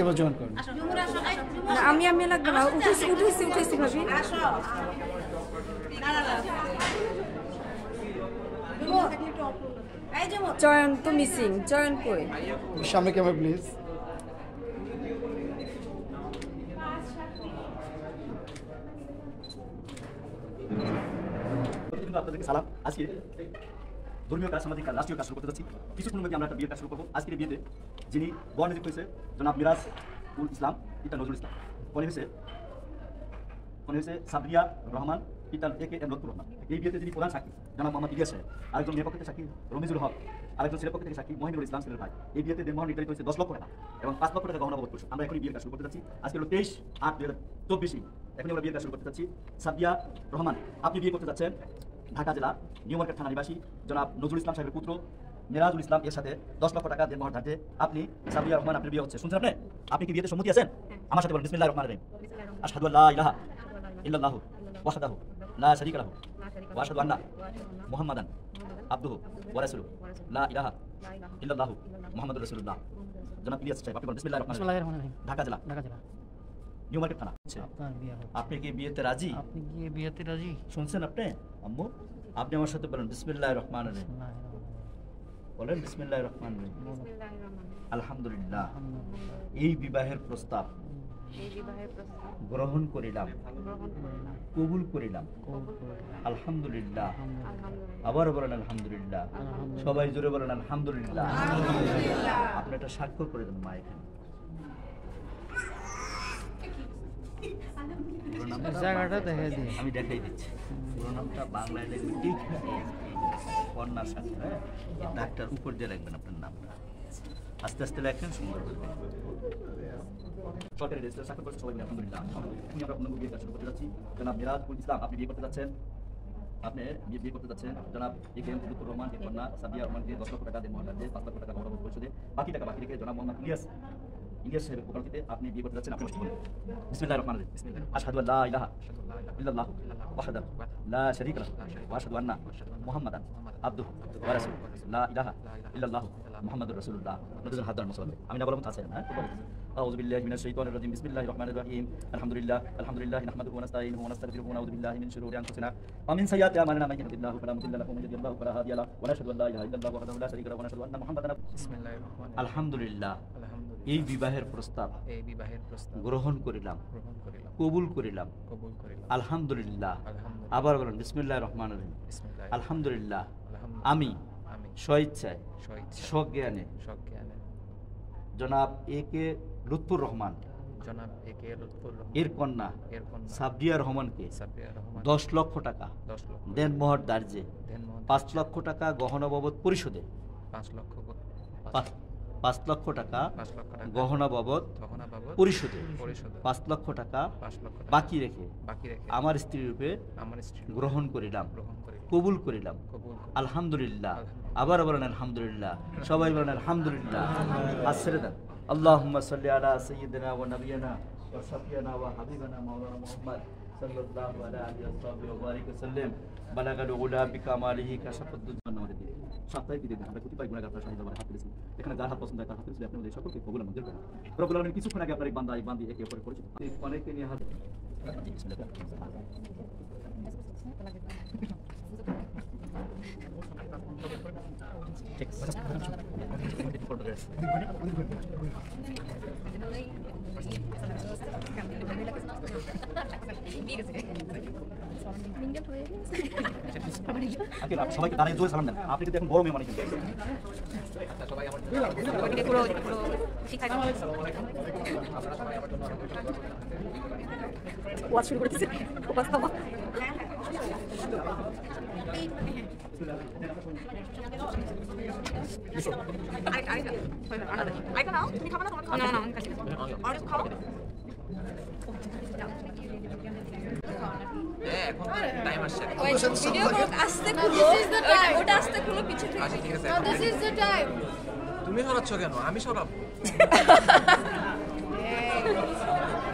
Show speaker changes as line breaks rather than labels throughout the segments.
এবার জয়েন করুন।
আমি লাগবে না, উঠেছি ভাবি। চয়ন তো মিসিং, চয়ন কই?
সামনে ক্যামেরা প্লিজ।
আপনাদেরকে সালাম। আজকে ধর্মীয় কাজ, সামাজিক কাজ, রাষ্ট্রীয় কাজ শুরু করতে যাচ্ছি। কিছুক্ষণের মধ্যে আমরা একটা বিয়ের কাজ শুরু করবো। আজকের বিয়েতে যিনি বর নিযুক্ত হয়েছে জনাব মিরাজ উল ইসলাম পিতা নজরুল ইসলাম, কনে হয়েছে সাবরিয়া রহমান পিতা একে এম লুৎফুর রহমান। এই বিয়েতে যিনি প্রধান সাক্ষী জনাব মোহাম্মদ ইলিয়াস সাহেব, আরেকজন মেয়ের পক্ষ থেকে সাক্ষী রমিজুল হক, আরেকজন ছেলের পক্ষ থেকে সাক্ষী মহিনুল ইসলাম ছেলের ভাই। এই বিয়েতে দেনমোহর নির্ধারিত হয়েছে 10 লক্ষ টাকা এবং 5 লক্ষ টাকা গহনা বাবদ করছে। আমরা এখন বিয়ের কাজ শুরু করতে যাচ্ছি। আজকে হলো 23/8/2024। এখন আমরা বিয়ের কাজ শুরু করতে যাচ্ছি। সাবিয়া রহমান, আপনি বিয়ে করতে যাচ্ছেন ঢাকা জেলা নিউ মার্কেট থানা নিবাসী জনাব নজরুল ইসলাম সাহেবের পুত্র মিরাজুল ইসলাম এর সাথে 10 লক্ষ টাকা দেনমোহর ধার্যে আপনি সাবিয়া রহমান, আপনার বিয়ে হচ্ছে। শুনছেন আপনি কি বিয়েতে সম্মতি আছেন? আমার সাথে বলেন বিসমিল্লাহির রহমানির রহিম। আশহাদু আল্লা ইলাহা ইল্লাল্লাহু ওয়াহদাহু লা শারীকা লাহু ওয়া আশহাদু আন্না মুহাম্মাদান আবদুহু ওয়া রাসূলুহু লা ইলাহা ইল্লাল্লাহু মুহাম্মাদুর রাসূলুল্লাহ। জনাব ইলিয়াস সাহেব, আপনি বলেন বিসমিল্লাহির রহমানির রহিম। ঢাকা জেলা নিউ মার্কেট থানা। আপনি কি বিয়েতে রাজি?
আপনি কি বিয়েতে রাজি?
শুনছেন আপনি আম্মু? আপনি আমার সাথে বলেন বিসমিল্লাহির রহমানির রহিম। বলেন বিসমিল্লাহির রহমানির রহিম। আলহামদুলিল্লাহ, এই বিবাহের প্রস্তাব গ্রহণ করিলাম, কবুল করিলাম। আলহামদুলিল্লাহ। আবার বলেন আলহামদুলিল্লাহ। সবাই জোরে বলেন আলহামদুলিল্লাহ। আপনি একটা স্বাক্ষর করে দেন মা এখানে।
জায়গাটা দেখাই দিই,
আমি দেখাই দিচ্ছি। পুরো নামটা বাংলায় লিখবেন ঠিক, কন্যার সাথে ডাক্তার উপর দিয়ে রাখবেন আপনার নামটা, আস্তে আস্তে লেখেন সুন্দর করবেন। সরকারি রেজিস্টার স্বাক্ষর করছে সবাই আলহামদুলিল্লাহ। আমরা অন্য বিয়ে কাজ শুরু করতে যাচ্ছি। জনাব মিরাজ উল ইসলাম, আপনি বিয়ে করতে যাচ্ছেন। জনাব একে এম লুৎফুর রহমান এর কন্যা সাবিয়া রহমানকে 10 লক্ষ টাকা দেনমোহর ধার্যে 5 লক্ষ টাকা গহনা বাবদ পরিশোধে বাকি টাকা বাকি রেখে জনাব মোহাম্মদ ইলিয়াস সাহেবের ওকালতিতে আপনি বিয়ে করতে যাচ্ছেন। আপনি বলেন বিসমিল্লাহির রহমানির রহিম। আশহাদু আল্লা ইলাহা ইল্লাল্লাহু ওয়াহদাহু লা শারীকা লাহু ওয়া আশহাদু আন্না মুহাম্মাদান আবদুহু ওয়া রাসূলুহু লা ইলাহা ইল্লাল্লাহু মুহাম্মাদুর রাসূলুল্লাহ। আপনাদের হাত ধরে মুসলমান, আমি না বলবো আছে না। আউযু বিল্লাহি মিনাশ শাইতানির রাজিম। বিসমিল্লাহির রহমানির রহিম। আলহামদুলিল্লাহ নাহমাদুহু ওয়া নাস্তাঈনুহু ওয়া নাস্তাগফিরুহু ওয়া নাউযু বিল্লাহি মিন শুরুরি আনফুসিনা ওয়া মিন সাইয়্যাতি আ'মালিনা। মান ইয়াহদিল্লাহু ফালা মুদিল্লা লাহু ওয়া মান yudlil ফালা হাদিয়া লাহু ওয়া নাশহাদু আল্লা ইলাহা ইল্লাল্লাহু ওয়াহদাহু লা শারীকা লাহু ওয়া নাশহাদু আন্না মুহাম্মাদান আবদুহু। আলহামদুলিল্লাহ, এই বিবাহের প্রস্তাব গ্রহণ করিলাম, কবুল করিলাম। আলহামদুলিল্লাহ। আবার বলেন বিসমিল্লাহির রহমানির রহিম। আলহামদুলিল্লাহ, আমি স্বইচ্ছায় সজ্ঞানে জনাব একে লুৎফুর রহমান এর কন্যা সাবিয়া রহমানকে 10 লক্ষ টাকা দেনমোহর ধার্যে 5 লক্ষ টাকা গহনা বাবদ পরিশোধে 5 লক্ষ টাকা গহনা বাবদ পরিশোধে 5 লক্ষ টাকা বাকি রেখে আমার স্ত্রী রূপে গ্রহণ করিলাম, কবুল করিলাম। আলহামদুলিল্লাহ। আবার বলেন আলহামদুলিল্লাহ। সবাই বলেন আলহামদুলিল্লাহ। ছেড়ে দেন। আল্লাহুম্মা সাল্লি আলা সাইয়্যিদিনা ওয়া নাবিয়িনা ওয়া শাফিয়ানা ওয়া হাবিবানা মাওলানা মুহাম্মদ সাল্লাল্লাহু আলাইহি ওয়া বারিক ওয়াসাল্লাম। বালাগাল উলা বিকামালিহি কাশাফাদ্দুজ্জান ওয়া দিন। সাপ্তাহিক দিন আমরা কোটি পাই গুনাহগার আপনার শাহিদ হাত দিয়েছি। এখানে যার হাত পছন্দ হয় তার হাত দিয়েছি। আপনাদের সকলকে কবুল মঞ্জুর করুন। রব্বুল আলামিন কিছুক্ষণ আগে আপনার এক বান্দি একে অপরের পরিচিত অনেকে নিয়ে হাত সবাইকে দাঁড়িয়ে জোরে সালাম দেন। আপনি কিন্তু এখন বড় মেয়ে মানে
তুমি সরাচ্ছ কেন? আমি সরাব।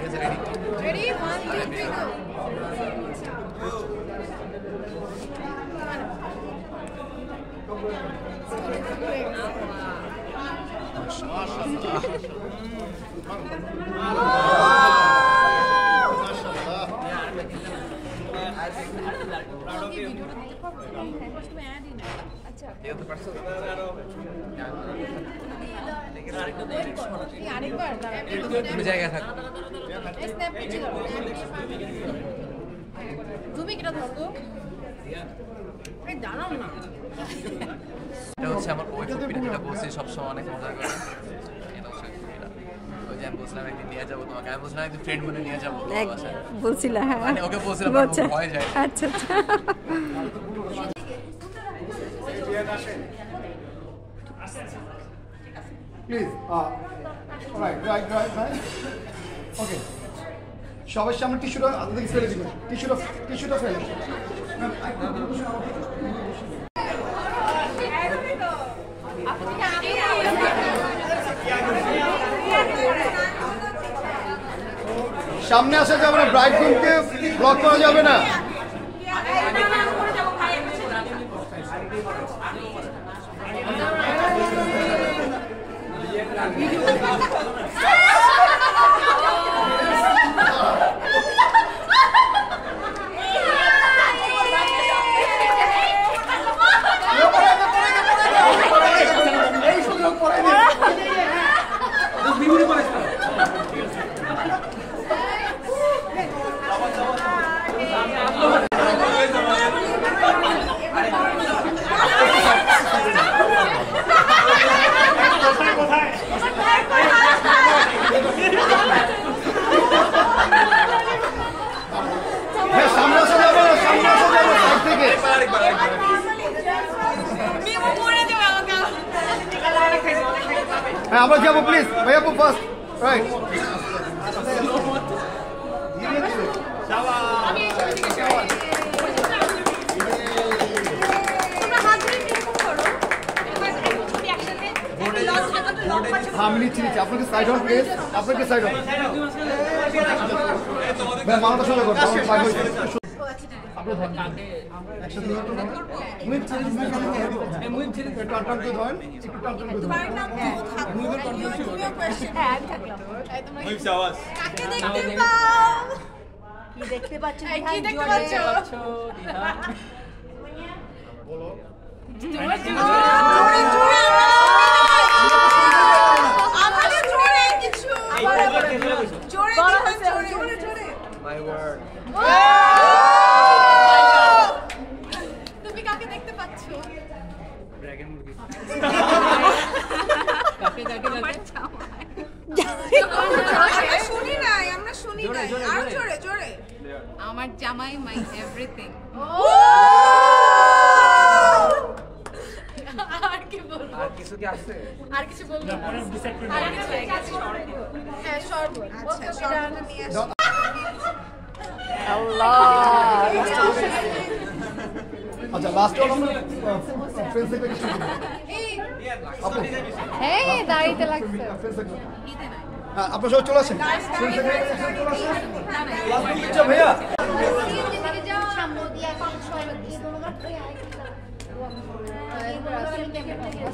আছে রেডি
Ready? 1, 2, 3, go.
যেহেতু পারছো
আরেকবার
তুমি জায়গায় থাকো
স্ন্যাপ পিছে ধরো তুমি কিটা ধরো এই দাঁড়াও না
এটা হচ্ছে আমার ওই ফুপিটা যেটা বলছি সবসময় অনেক মজা করে এটা হচ্ছে ফুপিটা ওই যে আমি বলছিলাম একদিন নিয়ে যাবো তোমাকে আমি বলছিলাম একদিন ফ্রেন্ড বলে নিয়ে যাবো বাসায়
বলছিলা হ্যাঁ
মানে ওকে বলছিলাম
বলছে।
ভয় যায়
আচ্ছা আচ্ছা
প্লিজ রাইট ওকে সবার সামনে টিস্যুটা আধা থেকে ফেলে দিবেন টিস্যুটা ফেলে সামনে আসা যাবে না ব্রাইড গ্রুমকে ব্লক করা যাবে না সামনে আসা যাবে না সাইড থেকে হ্যাঁ আমরা যাবো প্লিজ ভাইয়া ফার্স্ট রাইট আমি নিচ্ছি আপনাকে সাইড হন প্লিজ আপনাকে সাইড হন ভাই মামাটা সোজা করুন আপনি ধরেন একসাথে মুভ ছেড়ে টান করে ধরেন একটু টান করে ধরেন
কি দেখতে পাচ্ছ কি দেখতে পাচ্ছ বলো জোরে জোরে আমাদের জোরে কিছু জোরে জোরে জোরে
মাই ওয়ার্ড
তুমি কাকে দেখতে পাচ্ছ
ড্রাগন মুরগি
আমরা শুনি নাই আর জোরে জোরে আমার জামাই মাই এভরিথিং আর কি বলবো
আর কিছু কি আছে
আর কিছু বলবো আর কিছু হ্যাঁ শরবত আচ্ছা শরবত নিয়ে আসো
আচ্ছা লাস্ট আমরা ফ্রেন্ডস থেকে কিছু আপু
এই দাঁড়াইতে লাগছে
ফ্রেন্ডস থেকে হ্যাঁ আপনারা সবাই চলে আসেন ফ্রেন্ডস থেকে চলে আসেন লাস্ট ভাইয়া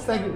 থ্যাংক ইউ